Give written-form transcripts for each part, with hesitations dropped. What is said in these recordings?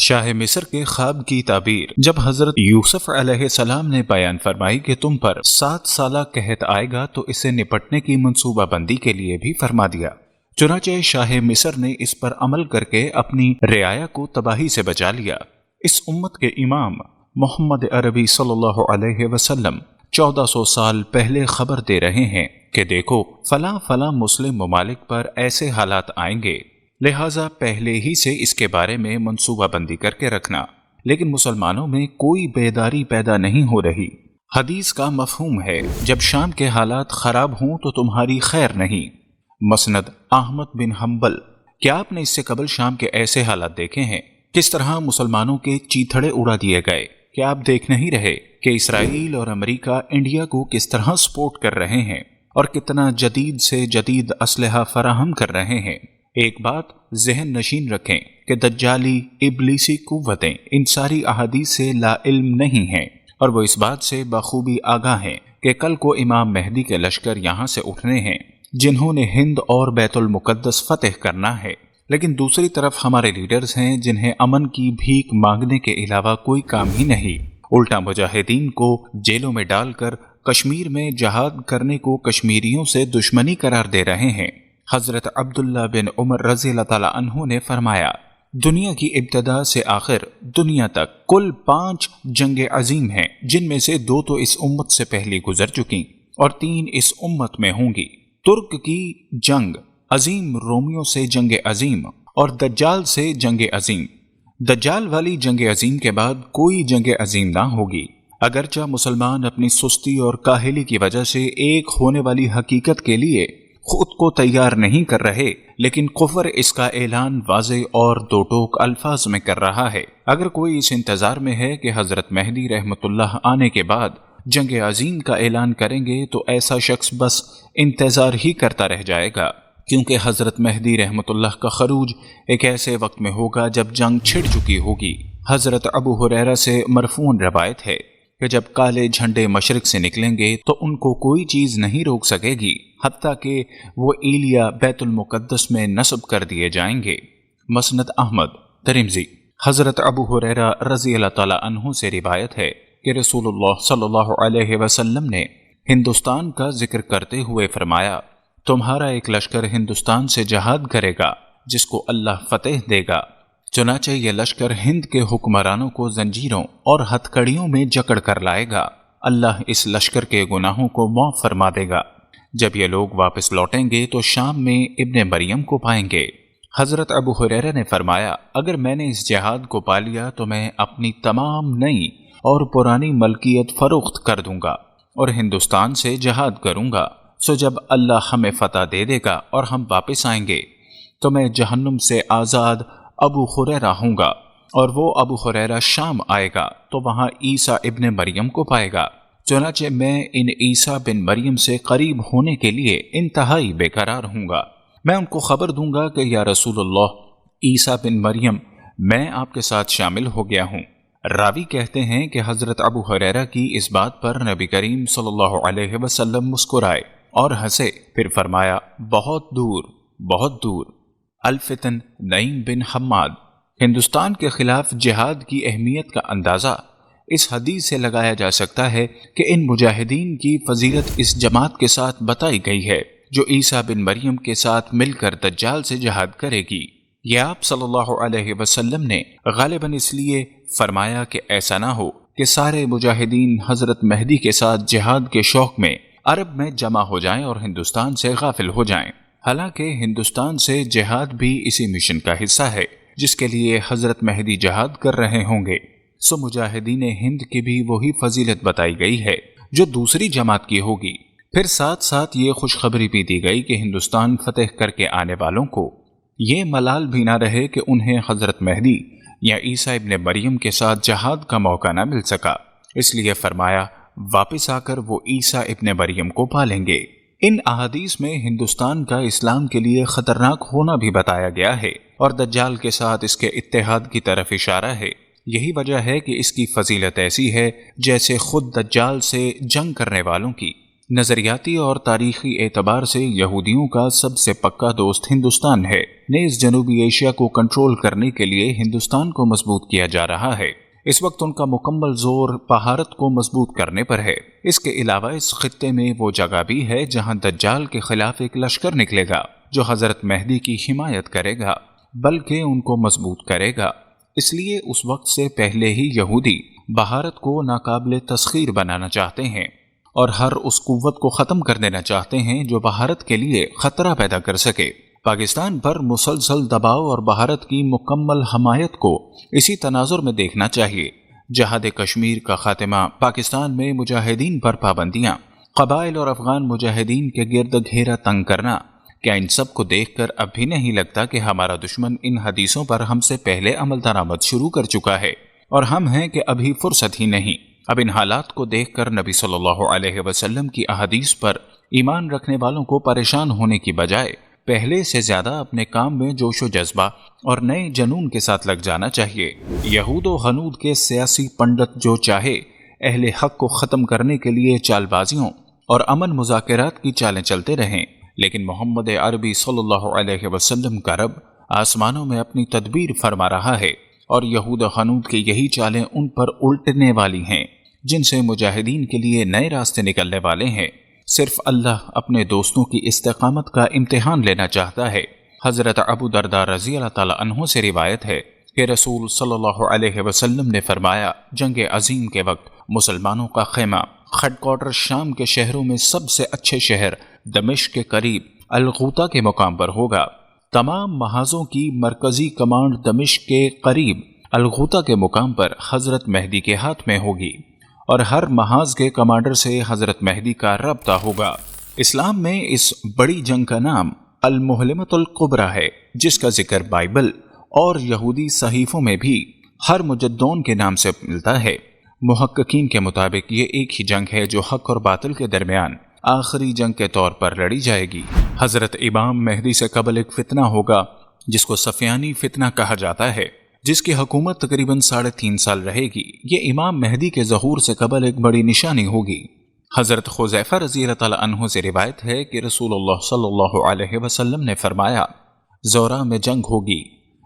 شاہ مصر کے خواب کی تعبیر جب حضرت یوسف علیہ السلام نے بیان فرمائی کہ تم پر 7 سالہ قحط آئے گا تو اسے نپٹنے کی منصوبہ بندی کے لیے بھی فرما دیا۔ چنانچہ شاہ مصر نے اس پر عمل کر کے اپنی رعایا کو تباہی سے بچا لیا۔ اس امت کے امام محمد عربی صلی اللہ علیہ وسلم 1400 سال پہلے خبر دے رہے ہیں کہ دیکھو فلاں فلاں مسلم ممالک پر ایسے حالات آئیں گے، لہٰذا پہلے ہی سے اس کے بارے میں منصوبہ بندی کر کے رکھنا۔ لیکن مسلمانوں میں کوئی بیداری پیدا نہیں ہو رہی۔ حدیث کا مفہوم ہے جب شام کے حالات خراب ہوں تو تمہاری خیر نہیں۔ مسند احمد بن حنبل۔ کیا آپ نے اس سے قبل شام کے ایسے حالات دیکھے ہیں؟ کس طرح مسلمانوں کے چیتھڑے اڑا دیے گئے؟ کیا آپ دیکھ نہیں رہے کہ اسرائیل اور امریکہ انڈیا کو کس طرح سپورٹ کر رہے ہیں اور کتنا جدید سے جدید اسلحہ فراہم کر رہے ہیں؟ ایک بات ذہن نشین رکھیں کہ دجالی ابلیسی قوتیں ان ساری احادیث سے لا علم نہیں ہیں، اور وہ اس بات سے بخوبی آگاہ ہیں کہ کل کو امام مہدی کے لشکر یہاں سے اٹھنے ہیں جنہوں نے ہند اور بیت المقدس فتح کرنا ہے۔ لیکن دوسری طرف ہمارے لیڈرز ہیں جنہیں امن کی بھیک مانگنے کے علاوہ کوئی کام ہی نہیں، الٹا مجاہدین کو جیلوں میں ڈال کر کشمیر میں جہاد کرنے کو کشمیریوں سے دشمنی قرار دے رہے ہیں۔ حضرت عبداللہ بن عمر رضی اللہ تعالیٰ عنہ نے فرمایا، دنیا کی ابتدا سے آخر دنیا تک کل 5 جنگیں عظیم ہیں، جن میں سے 2 تو اس امت سے پہلی گزر چکی اور 3 اس امت میں ہوں گی۔ ترک کی جنگ عظیم، رومیوں سے جنگ عظیم اور دجال سے جنگ عظیم۔ دجال والی جنگ عظیم کے بعد کوئی جنگ عظیم نہ ہوگی۔ اگرچہ مسلمان اپنی سستی اور کاہلی کی وجہ سے ایک ہونے والی حقیقت کے لیے خود کو تیار نہیں کر رہے، لیکن کفر اس کا اعلان واضح اور 2 ٹوک الفاظ میں کر رہا ہے۔ اگر کوئی اس انتظار میں ہے کہ حضرت مہدی رحمت اللہ آنے کے بعد جنگ عظیم کا اعلان کریں گے تو ایسا شخص بس انتظار ہی کرتا رہ جائے گا، کیونکہ حضرت مہدی رحمت اللہ کا خروج ایک ایسے وقت میں ہوگا جب جنگ چھڑ چکی ہوگی۔ حضرت ابو ہریرہ سے مرفوع روایت ہے کہ جب کالے جھنڈے مشرق سے نکلیں گے تو ان کو کوئی چیز نہیں روک سکے گی، حتیٰ کہ وہ ایلیا بیت المقدس میں نصب کر دیے جائیں گے۔ مسند احمد ترمذی۔ حضرت ابو ہریرہ رضی اللہ تعالیٰ عنہ سے روایت ہے کہ رسول اللہ صلی اللہ علیہ وسلم نے ہندوستان کا ذکر کرتے ہوئے فرمایا، تمہارا ایک لشکر ہندوستان سے جہاد کرے گا جس کو اللہ فتح دے گا۔ چنانچہ یہ لشکر ہند کے حکمرانوں کو زنجیروں اور ہتھکڑیوں میں جکڑ کر لائے گا۔ اللہ اس لشکر کے گناہوں کو معاف فرما دے گا۔ جب یہ لوگ واپس لوٹیں گے تو شام میں ابن مریم کو پائیں گے۔ حضرت ابو ہریرہ نے فرمایا، اگر میں نے اس جہاد کو پا لیا تو میں اپنی تمام نئی اور پرانی ملکیت فروخت کر دوں گا اور ہندوستان سے جہاد کروں گا۔ سو جب اللہ ہمیں فتح دے دے گا اور ہم واپس آئیں گے تو میں جہنم سے آزاد ابو ہریرہ ہوں گا، اور وہ ابو ہریرہ شام آئے گا تو وہاں عیسیٰ ابن مریم کو پائے گا۔ چنانچہ میں ان عیسیٰ بن مریم سے قریب ہونے کے لیے انتہائی بے قرار ہوں گا۔ میں ان کو خبر دوں گا کہ یا رسول اللہ، عیسیٰ بن مریم، میں آپ کے ساتھ شامل ہو گیا ہوں۔ راوی کہتے ہیں کہ حضرت ابو ہریرہ کی اس بات پر نبی کریم صلی اللہ علیہ وسلم مسکرائے اور ہنسے، پھر فرمایا، بہت دور، بہت دور۔ الفتن نعیم بن حماد۔ ہندوستان کے خلاف جہاد کی اہمیت کا اندازہ اس حدیث سے لگایا جا سکتا ہے کہ ان مجاہدین کی فضیلت اس جماعت کے ساتھ بتائی گئی ہے جو عیسیٰ بن مریم کے ساتھ مل کر دجال سے جہاد کرے گی۔ یہ آپ صلی اللہ علیہ وسلم نے غالباً اس لیے فرمایا کہ ایسا نہ ہو کہ سارے مجاہدین حضرت مہدی کے ساتھ جہاد کے شوق میں عرب میں جمع ہو جائیں اور ہندوستان سے غافل ہو جائیں۔ حالانکہ ہندوستان سے جہاد بھی اسی مشن کا حصہ ہے جس کے لیے حضرت مہدی جہاد کر رہے ہوں گے۔ سو مجاہدین ہند کی بھی وہی فضیلت بتائی گئی ہے جو دوسری جماعت کی ہوگی۔ پھر ساتھ ساتھ یہ خوشخبری بھی دی گئی کہ ہندوستان فتح کر کے آنے والوں کو یہ ملال بھی نہ رہے کہ انہیں حضرت مہدی یا عیسیٰ ابن مریم کے ساتھ جہاد کا موقع نہ مل سکا، اس لیے فرمایا واپس آ کر وہ عیسیٰ ابن مریم کو پالیں گے۔ ان احادیث میں ہندوستان کا اسلام کے لیے خطرناک ہونا بھی بتایا گیا ہے اور دجال کے ساتھ اس کے اتحاد کی طرف اشارہ ہے۔ یہی وجہ ہے کہ اس کی فضیلت ایسی ہے جیسے خود دجال سے جنگ کرنے والوں کی۔ نظریاتی اور تاریخی اعتبار سے یہودیوں کا سب سے پکا دوست ہندوستان ہے۔ نیز جنوبی ایشیا کو کنٹرول کرنے کے لیے ہندوستان کو مضبوط کیا جا رہا ہے۔ اس وقت ان کا مکمل زور بھارت کو مضبوط کرنے پر ہے۔ اس کے علاوہ اس خطے میں وہ جگہ بھی ہے جہاں دجال کے خلاف ایک لشکر نکلے گا جو حضرت مہدی کی حمایت کرے گا بلکہ ان کو مضبوط کرے گا۔ اس لیے اس وقت سے پہلے ہی یہودی بھارت کو ناقابل تسخیر بنانا چاہتے ہیں اور ہر اس قوت کو ختم کر دینا چاہتے ہیں جو بھارت کے لیے خطرہ پیدا کر سکے۔ پاکستان پر مسلسل دباؤ اور بھارت کی مکمل حمایت کو اسی تناظر میں دیکھنا چاہیے۔ جہاد کشمیر کا خاتمہ، پاکستان میں مجاہدین پر پابندیاں، قبائل اور افغان مجاہدین کے گرد گھیرا تنگ کرنا، کیا ان سب کو دیکھ کر اب بھی نہیں لگتا کہ ہمارا دشمن ان حدیثوں پر ہم سے پہلے عمل درآمد شروع کر چکا ہے اور ہم ہیں کہ ابھی فرصت ہی نہیں؟ اب ان حالات کو دیکھ کر نبی صلی اللہ علیہ وسلم کی احادیث پر ایمان رکھنے والوں کو پریشان ہونے کی بجائے پہلے سے زیادہ اپنے کام میں جوش و جذبہ اور نئے جنون کے ساتھ لگ جانا چاہیے۔ یہود و حنود کے سیاسی پنڈت جو چاہے اہل حق کو ختم کرنے کے لیے چال بازیوں اور امن مذاکرات کی چالیں چلتے رہیں، لیکن محمد عربی صلی اللہ علیہ وسلم کا رب آسمانوں میں اپنی تدبیر فرما رہا ہے اور یہود و حنود کی یہی چالیں ان پر الٹنے والی ہیں جن سے مجاہدین کے لیے نئے راستے نکلنے والے ہیں۔ صرف اللہ اپنے دوستوں کی استقامت کا امتحان لینا چاہتا ہے۔ حضرت ابو درداء رضی اللہ تعالی عنہ سے روایت ہے کہ رسول صلی اللہ علیہ وسلم نے فرمایا، جنگ عظیم کے وقت مسلمانوں کا خیمہ ہیڈ کوارٹر شام کے شہروں میں سب سے اچھے شہر دمشق کے قریب الغوطہ کے مقام پر ہوگا۔ تمام محاذوں کی مرکزی کمانڈ دمشق کے قریب الغوطہ کے مقام پر حضرت مہدی کے ہاتھ میں ہوگی اور ہر محاذ کے کمانڈر سے حضرت مہدی کا رابطہ ہوگا۔ اسلام میں اس بڑی جنگ کا نام المحلمۃ الکبریٰ ہے، جس کا ذکر بائبل اور یہودی صحیفوں میں بھی ہر مجدون کے نام سے ملتا ہے۔ محققین کے مطابق یہ ایک ہی جنگ ہے جو حق اور باطل کے درمیان آخری جنگ کے طور پر لڑی جائے گی۔ حضرت امام مہدی سے قبل ایک فتنہ ہوگا جس کو صفیانی فتنہ کہا جاتا ہے، جس کی حکومت تقریباً 3.5 سال رہے گی۔ یہ امام مہدی کے ظہور سے قبل ایک بڑی نشانی ہوگی۔ حضرت حذیفہ رضی اللہ تعالی عنہ سے روایت ہے کہ رسول اللہ صلی اللہ علیہ وسلم نے فرمایا، زورا میں جنگ ہوگی۔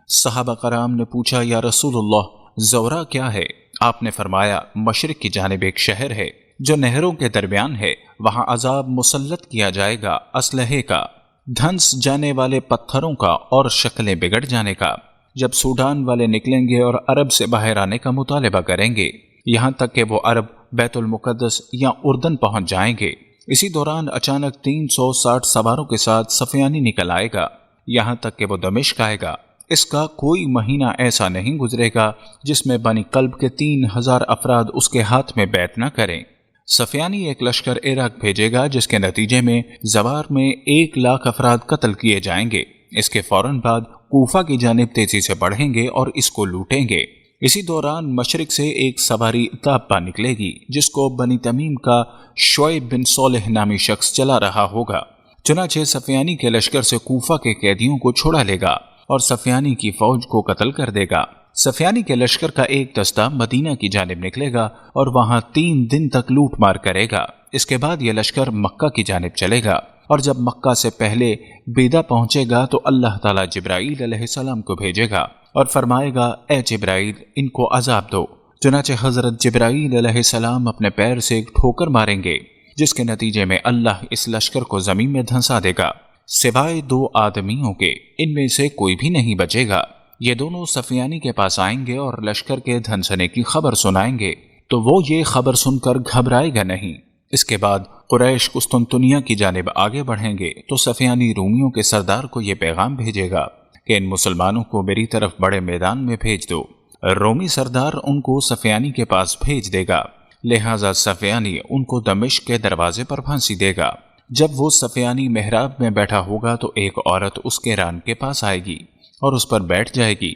صحابہ کرام نے پوچھا، یا رسول اللہ زورا کیا ہے؟ آپ نے فرمایا، مشرق کی جانب ایک شہر ہے جو نہروں کے درمیان ہے، وہاں عذاب مسلط کیا جائے گا، اسلحے کا، دھنس جانے والے پتھروں کا اور شکلیں بگڑ جانے کا۔ جب سوڈان والے نکلیں گے اور عرب سے باہر آنے کا مطالبہ کریں گے، یہاں تک کہ وہ عرب بیت المقدس یا اردن پہنچ جائیں گے، اسی دوران اچانک 360 سواروں کے ساتھ صفیانی نکل آئے گا، یہاں تک کہ وہ دمشق آئے گا۔ اس کا کوئی مہینہ ایسا نہیں گزرے گا جس میں بنی کلب کے 3000 افراد اس کے ہاتھ میں بیعت نہ کریں۔ صفیانی ایک لشکر عراق بھیجے گا جس کے نتیجے میں زوار میں 1,00,000 افراد قتل کیے جائیں گے۔ اس کے فوراً بعد کوفہ کی جانب تیزی سے بڑھیں گے اور اس کو لوٹیں گے۔ اسی دوران مشرق سے ایک سواری تابہ نکلے گی جس کو بنی تمیم کا شعیب بن صالح نامی شخص چلا رہا ہوگا۔ چنانچہ صفیانی کے لشکر سے کوفہ کے قیدیوں کو چھڑا لے گا اور صفیانی کی فوج کو قتل کر دے گا۔ صفیانی کے لشکر کا ایک دستہ مدینہ کی جانب نکلے گا اور وہاں 3 دن تک لوٹ مار کرے گا۔ اس کے بعد یہ لشکر مکہ کی جانب چلے گا اور جب مکہ سے پہلے بیدا پہنچے گا تو اللہ تعالیٰ جبرائیل علیہ السلام کو بھیجے گا اور فرمائے گا، اے جبرائیل ان کو عذاب دو۔ چنانچہ حضرت جبرائیل علیہ السلام اپنے پیر سے ایک ٹھوکر ماریں گے جس کے نتیجے میں اللہ اس لشکر کو زمین میں دھنسا دے گا، سوائے 2 آدمیوں کے، ان میں سے کوئی بھی نہیں بچے گا۔ یہ دونوں صفیانی کے پاس آئیں گے اور لشکر کے دھنسنے کی خبر سنائیں گے تو وہ یہ خبر سن کر گھبرائے گا نہیں۔ اس کے بعد قریش قسطنطنیہ کی جانب آگے بڑھیں گے تو صفیانی رومیوں کے سردار کو یہ پیغام بھیجے گا کہ ان مسلمانوں کو میری طرف بڑے میدان میں بھیج دو۔ رومی سردار ان کو صفیانی کے پاس بھیج دے گا، لہٰذا صفیانی ان کو دمشق کے دروازے پر پھانسی دے گا۔ جب وہ صفیانی محراب میں بیٹھا ہوگا تو ایک عورت اس کے ران کے پاس آئے گی اور اس پر بیٹھ جائے گی۔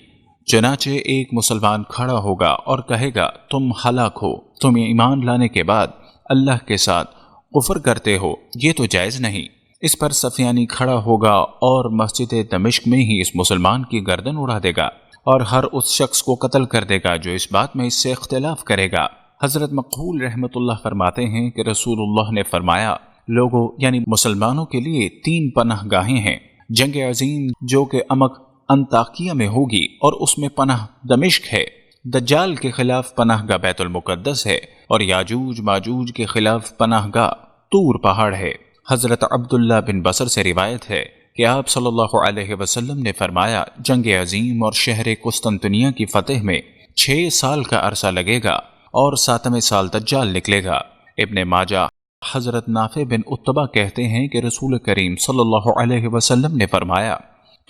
چنانچہ ایک مسلمان کھڑا ہوگا اور کہے گا، تم ہلاک ہو، تم ایمان لانے کے بعد اللہ کے ساتھ کفر کرتے ہو، یہ تو جائز نہیں۔ اس پر صفیانی کھڑا ہوگا اور مسجد دمشق میں ہی اس مسلمان کی گردن اڑا دے گا اور ہر اس شخص کو قتل کر دے گا جو اس بات میں اس سے اختلاف کرے گا۔ حضرت مقبول رحمۃ اللہ فرماتے ہیں کہ رسول اللہ نے فرمایا، لوگوں یعنی مسلمانوں کے لیے 3 پناہ گاہیں ہیں، جنگ عظیم جو کہ امک انطاکیہ میں ہوگی اور اس میں پناہ دمشق ہے، دجال کے خلاف پناہ گاہ بیت المقدس ہے، اور یاجوج ماجوج کے خلاف پناہ گاہ طور پہاڑ ہے۔ حضرت عبداللہ بن بصر سے روایت ہے کہ آپ صلی اللہ علیہ وسلم نے فرمایا، جنگ عظیم اور شہر قسطنطنیہ کی فتح میں 6 سال کا عرصہ لگے گا اور 7ویں سال دجال نکلے گا۔ ابن ماجہ حضرت نافع بن عتبہ کہتے ہیں کہ رسول کریم صلی اللہ علیہ وسلم نے فرمایا،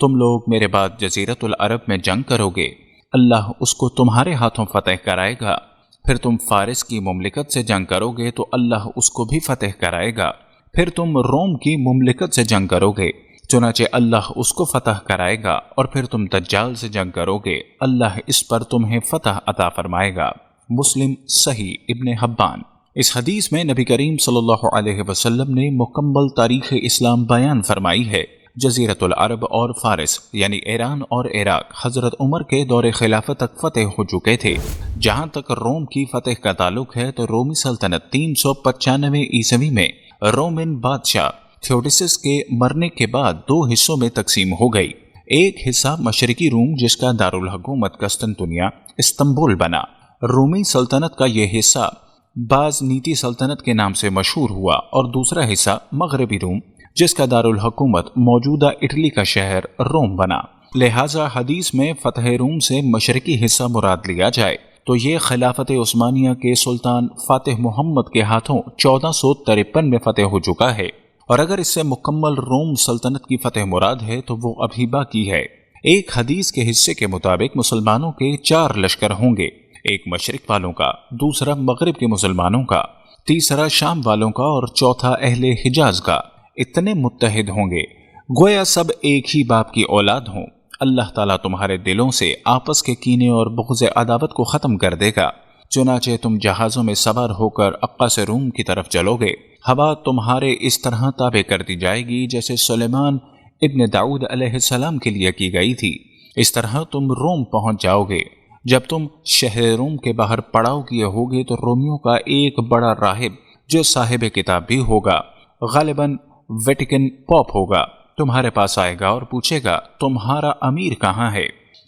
تم لوگ میرے بعد جزیرت العرب میں جنگ کرو گے، اللہ اس کو تمہارے ہاتھوں فتح کرائے گا، پھر تم فارس کی مملکت سے جنگ کرو گے تو اللہ اس کو بھی فتح کرائے گا، پھر تم روم کی مملکت سے جنگ کرو گے، چنانچہ اللہ اس کو فتح کرائے گا، اور پھر تم دجال سے جنگ کرو گے، اللہ اس پر تمہیں فتح عطا فرمائے گا۔ مسلم صحیح ابن حبان۔ اس حدیث میں نبی کریم صلی اللہ علیہ وسلم نے مکمل تاریخ اسلام بیان فرمائی ہے۔ جزیرت العرب اور فارس یعنی ایران اور عراق حضرت عمر کے دور خلافت تک فتح ہو چکے تھے۔ جہاں تک روم کی فتح کا تعلق ہے تو رومی سلطنت 395 عیسوی میں رومن بادشاہ تھیوڈیسس کے مرنے کے بعد 2 حصوں میں تقسیم ہو گئی۔ ایک حصہ مشرقی روم جس کا دارالحکومت قسطنطنیہ استنبول بنا۔ رومی سلطنت کا یہ حصہ بازنیتی سلطنت کے نام سے مشہور ہوا، اور دوسرا حصہ مغربی روم جس کا دارالحکومت موجودہ اٹلی کا شہر روم بنا۔ لہٰذا حدیث میں فتح روم سے مشرقی حصہ مراد لیا جائے تو یہ خلافت عثمانیہ کے سلطان فاتح محمد کے ہاتھوں 1453 میں فتح ہو چکا ہے، اور اگر اس سے مکمل روم سلطنت کی فتح مراد ہے تو وہ ابھی باقی ہے۔ ایک حدیث کے حصے کے مطابق مسلمانوں کے 4 لشکر ہوں گے، ایک مشرق والوں کا، دوسرا مغرب کے مسلمانوں کا، تیسرا شام والوں کا، اور چوتھا اہل حجاز کا۔ اتنے متحد ہوں گے گویا سب ایک ہی باپ کی اولاد ہوں۔ اللہ تعالیٰ تمہارے دلوں سے آپس کے کینے اور بغض عداوت کو ختم کر دے گا، چنانچہ تم جہازوں میں سوار ہو کر اقصی سے روم کی طرف چلو گے، ہوا تمہارے اس طرح تابع کر دی جائے گی جیسے سلیمان ابن داؤد علیہ السلام کے لیے کی گئی تھی، اس طرح تم روم پہنچ جاؤ گے۔ جب تم شہر روم کے باہر پڑاؤ کیے ہوگے تو رومیوں کا ایک بڑا راہب جو صاحب کتاب بھی ہوگا، غالباً ویٹیکن پوپ ہوگا، تمہارے پاس آئے گا اور پوچھے گا تمہارا امیر کہاں ہے؟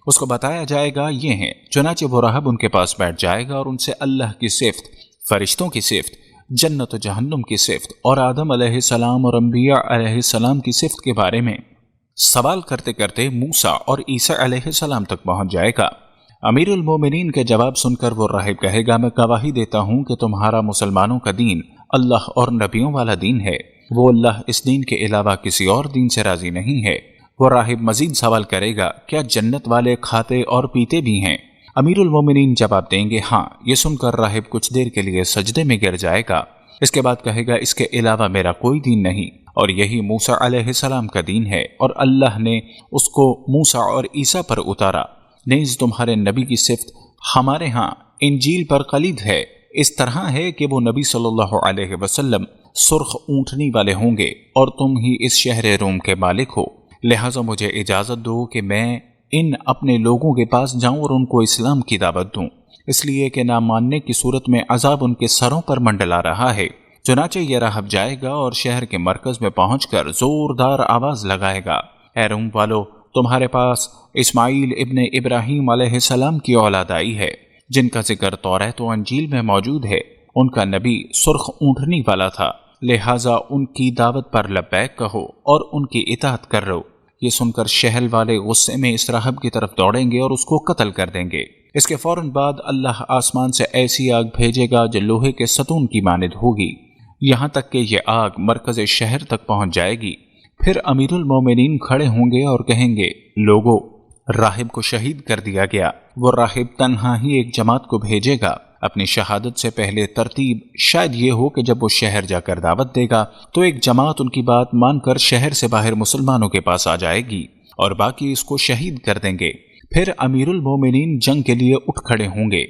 اس کو بتایا جائے گا یہ ہیں، چنانچہ وہ راہب ان کے پاس بیٹھ جائے گا اور ان سے اللہ کی صفت، فرشتوں کی صفت، جنت و جہنم کی صفت اور آدم علیہ السلام اور انبیاء علیہ السلام کی صفت کے بارے میں سوال کرتے کرتے موسیٰ اور عیسیٰ علیہ السلام تک پہنچ جائے گا۔ امیر المومنین کے جواب سن کر وہ راہب کہے گا، میں گواہی دیتا ہوں کہ تمہارا مسلمانوں کا دین اللہ اور نبیوں والا دین ہے، وہ اللہ اس دین کے علاوہ کسی اور دین سے راضی نہیں ہے۔ وہ راہب مزید سوال کرے گا، کیا جنت والے کھاتے اور پیتے بھی ہیں؟ امیر المومنین جواب دیں گے ہاں۔ یہ سن کر راہب کچھ دیر کے لیے سجدے میں گر جائے گا، اس کے بعد کہے گا اس کے علاوہ میرا کوئی دین نہیں، اور یہی موسیٰ علیہ السلام کا دین ہے، اور اللہ نے اس کو موسیٰ اور عیسیٰ پر اتارا، نیز تمہارے نبی کی صفت ہمارے ہاں انجیل پر قلید ہے، اس طرح ہے کہ وہ نبی صلی اللہ علیہ وسلم سرخ اونٹنی والے ہوں گے اور تم ہی اس شہر روم کے مالک ہو، لہٰذا مجھے اجازت دو کہ میں ان اپنے لوگوں کے پاس جاؤں اور ان کو اسلام کی دعوت دوں، اس لیے کہ نہ ماننے کی صورت میں عذاب ان کے سروں پر منڈلا رہا ہے۔ چنانچہ یہ راہب جائے گا اور شہر کے مرکز میں پہنچ کر زوردار آواز لگائے گا، اے روم والو، تمہارے پاس اسماعیل ابن ابراہیم علیہ السلام کی اولاد آئی ہے، جن کا ذکر توریت و انجیل میں موجود ہے، ان کا نبی سرخ اونٹنی والا تھا، لہٰذا ان کی دعوت پر لبیک کہو اور ان کی اطاعت کر رہو۔ یہ سن کر شہر والے غصے میں اس راہب کی طرف دوڑیں گے اور اس کو قتل کر دیں گے۔ اس کے فوراً بعد اللہ آسمان سے ایسی آگ بھیجے گا جو لوہے کے ستون کی مانند ہوگی، یہاں تک کہ یہ آگ مرکز شہر تک پہنچ جائے گی۔ پھر امیر المومنین کھڑے ہوں گے اور کہیں گے، لوگو، راہب کو شہید کر دیا گیا۔ وہ راہب تنہا ہی ایک جماعت کو بھیجے گا۔ اپنی شہادت سے پہلے ترتیب شاید یہ ہو کہ جب وہ شہر جا کر دعوت دے گا تو ایک جماعت ان کی بات مان کر شہر سے باہر مسلمانوں کے پاس آ جائے گی اور باقی اس کو شہید کر دیں گے۔ پھر امیر المومنین جنگ کے لیے اٹھ کھڑے ہوں گے۔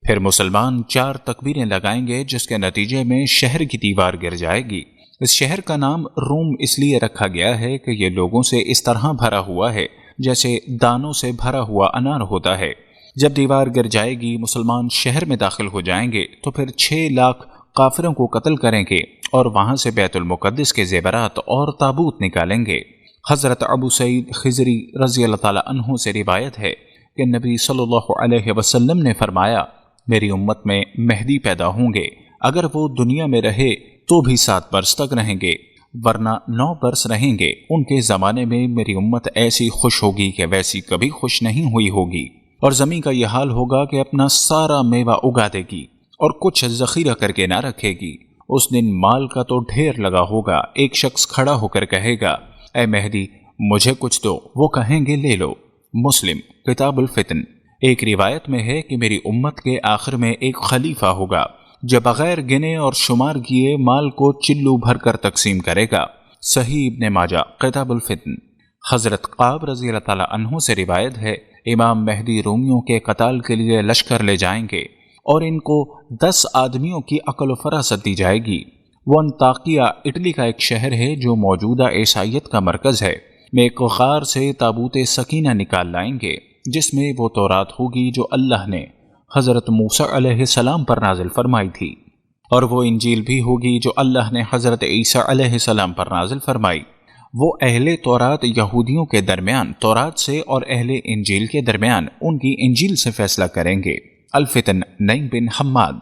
پھر مسلمان 4 تکبیریں لگائیں گے جس کے نتیجے میں شہر کی دیوار گر جائے گی۔ اس شہر کا نام روم اس لیے رکھا گیا ہے کہ یہ لوگوں سے اس طرح بھرا ہوا ہے جیسے دانوں سے بھرا ہوا انار ہوتا ہے۔ جب دیوار گر جائے گی، مسلمان شہر میں داخل ہو جائیں گے تو پھر 6 لاکھ کافروں کو قتل کریں گے اور وہاں سے بیت المقدس کے زیورات اور تابوت نکالیں گے۔ حضرت ابو سعید خضری رضی اللہ تعالیٰ عنہ سے روایت ہے کہ نبی صلی اللہ علیہ وسلم نے فرمایا، میری امت میں مہدی پیدا ہوں گے، اگر وہ دنیا میں رہے تو بھی 7 برس تک رہیں گے، ورنہ 9 برس رہیں گے۔ ان کے زمانے میں میری امت ایسی خوش ہوگی کہ ویسی کبھی خوش نہیں ہوئی ہوگی، اور زمین کا یہ حال ہوگا کہ اپنا سارا میوہ اگا دے گی اور کچھ ذخیرہ کر کے نہ رکھے گی۔ اس دن مال کا تو ڈھیر لگا ہوگا، ایک شخص کھڑا ہو کر کہے گا، اے مہدی مجھے کچھ دو، وہ کہیں گے لے لو۔ مسلم کتاب الفتن۔ ایک روایت میں ہے کہ میری امت کے آخر میں ایک خلیفہ ہوگا جو بغیر گنے اور شمار کیے مال کو چلو بھر کر تقسیم کرے گا۔ صحیح ابن ماجہ کتاب الفتن۔ حضرت قاب رضی اللہ تعالیٰ عنہ سے روایت ہے، امام مہدی رومیوں کے قتال کے لیے لشکر لے جائیں گے اور ان کو 10 آدمیوں کی عقل و فراست دی جائے گی۔ وہ انطاکیہ اٹلی کا ایک شہر ہے جو موجودہ عیسائیت کا مرکز ہے، میں ایک غار سے تابوت سکینہ نکال لائیں گے جس میں وہ تورات ہوگی جو اللہ نے حضرت موسیٰ علیہ السلام پر نازل فرمائی تھی، اور وہ انجیل بھی ہوگی جو اللہ نے حضرت عیسیٰ علیہ السلام پر نازل فرمائی۔ وہ اہل تورات یہودیوں کے درمیان تورات سے اور اہل انجیل کے درمیان ان کی انجیل سے فیصلہ کریں گے۔ الفتن نعیم بن حماد۔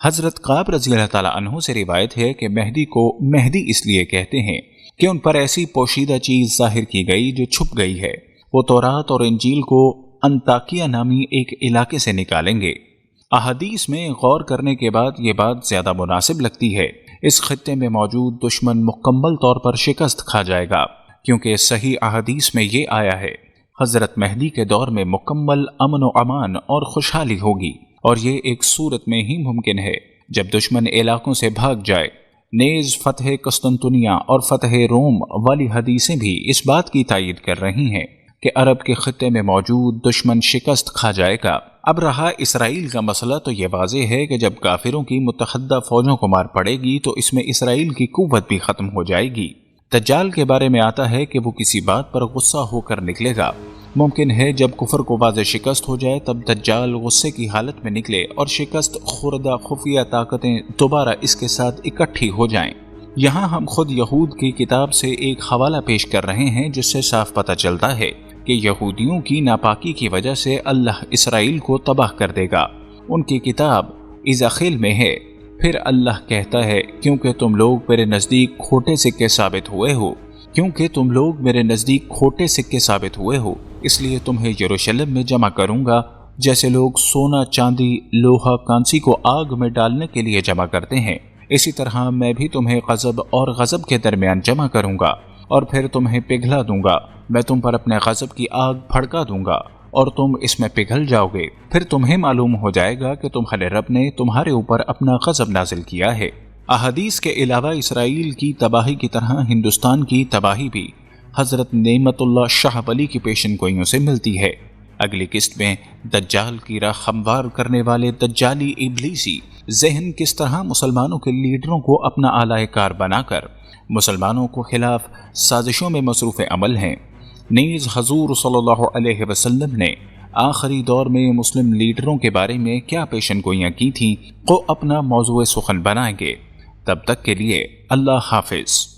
حضرت قاب رضی اللہ تعالیٰ عنہ سے روایت ہے کہ مہدی کو مہدی اس لیے کہتے ہیں کہ ان پر ایسی پوشیدہ چیز ظاہر کی گئی جو چھپ گئی ہے۔ وہ تورات اور انجیل کو انطاکیہ نامی ایک علاقے سے نکالیں گے۔ احادیث میں غور کرنے کے بعد یہ بات زیادہ مناسب لگتی ہے، اس خطے میں موجود دشمن مکمل طور پر شکست کھا جائے گا، کیونکہ صحیح احادیث میں یہ آیا ہے، حضرت مہدی کے دور میں مکمل امن و امان اور خوشحالی ہوگی، اور یہ ایک صورت میں ہی ممکن ہے جب دشمن علاقوں سے بھاگ جائے۔ نیز فتح قسطنطنیہ اور فتح روم والی حدیثیں بھی اس بات کی تائید کر رہی ہیں کہ عرب کے خطے میں موجود دشمن شکست کھا جائے گا۔ اب رہا اسرائیل کا مسئلہ، تو یہ واضح ہے کہ جب کافروں کی متحدہ فوجوں کو مار پڑے گی تو اس میں اسرائیل کی قوت بھی ختم ہو جائے گی۔ دجال کے بارے میں آتا ہے کہ وہ کسی بات پر غصہ ہو کر نکلے گا۔ ممکن ہے جب کفر کو واضح شکست ہو جائے تب دجال غصے کی حالت میں نکلے اور شکست خوردہ خفیہ طاقتیں دوبارہ اس کے ساتھ اکٹھی ہو جائیں۔ یہاں ہم خود یہود کی کتاب سے ایک حوالہ پیش کر رہے ہیں جس سے صاف پتہ چلتا ہے کہ یہودیوں کی ناپاکی کی وجہ سے اللہ اسرائیل کو تباہ کر دے گا۔ ان کی کتاب ازاخیل میں ہے، پھر اللہ کہتا ہے کیونکہ تم لوگ میرے نزدیک کھوٹے سکے ثابت ہوئے ہو، اس لیے تمہیں یروشلم میں جمع کروں گا جیسے لوگ سونا، چاندی، لوہا، کانسی کو آگ میں ڈالنے کے لیے جمع کرتے ہیں، اسی طرح میں بھی تمہیں غضب اور غضب کے درمیان جمع کروں گا اور پھر تمہیں پگھلا دوں گا۔ میں تم پر اپنے غضب کی آگ بھڑکا دوں گا اور تم اس میں پگھل جاؤ گے، پھر تمہیں معلوم ہو جائے گا کہ تمہارے رب نے تمہارے اوپر اپنا غضب نازل کیا ہے۔ احادیث کے علاوہ اسرائیل کی تباہی کی طرح ہندوستان کی تباہی بھی حضرت نعمت اللہ شاہ ولی کی پیشن گوئیوں سے ملتی ہے۔ اگلی قسط میں دجال کی راہ ہموار کرنے والے دجالی ابلیسی ذہن کس طرح مسلمانوں کے لیڈروں کو اپنا آلائے کار بنا کر مسلمانوں کو خلاف سازشوں میں مصروف عمل ہیں۔ نیز حضور صلی اللہ علیہ وسلم نے آخری دور میں مسلم لیڈروں کے بارے میں کیا پیشن گوئیاں کی تھیں کو اپنا موضوع سخن بنائیں گے۔ تب تک کے لیے اللہ حافظ۔